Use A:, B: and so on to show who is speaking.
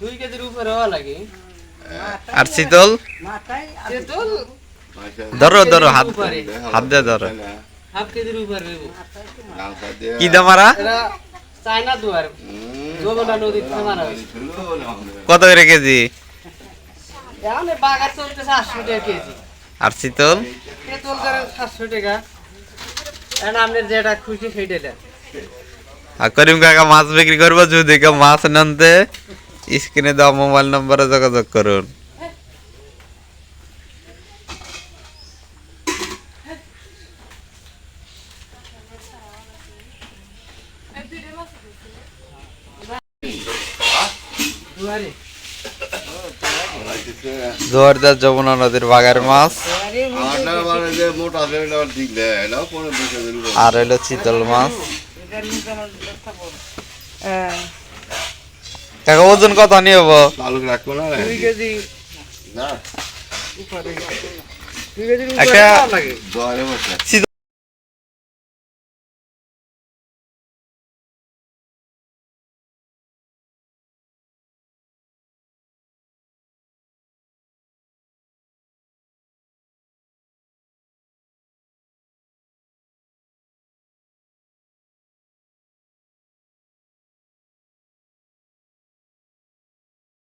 A: 2 কেজির উপরে হওয়া লাগে।
B: আর শীতল
A: শীতল
B: ধরো ধরো হাত হাত দিয়ে ধরো।
A: হাফ কেজির উপরে হইব।
B: কি দাম আরা?
A: এরা চায়না দুয়ার যমুনা নদীর থেকে মারা হয়েছে।
B: কত করে কেজি?
A: এখন বাগার চলতেছে 800 টাকা কেজি।
B: আর শীতল?
A: শীতল করেন 700 টাকা। এখন আপনার যেটা খুশি সেইটা দেন।
B: আর করিম কাকা মাছ বিক্রি করবো, যদি কেউ মাছ নেনতে স্ক্রিনে দেওয়া মোবাইল নম্বরে যোগাযোগ করুন। জোয়ারদার যমুনা নদীর বাগার মাছ আর হইলো চিতল মাছ। কাকা ওজন কত নিয়ে হবো?
A: 2 কেজি
B: একটা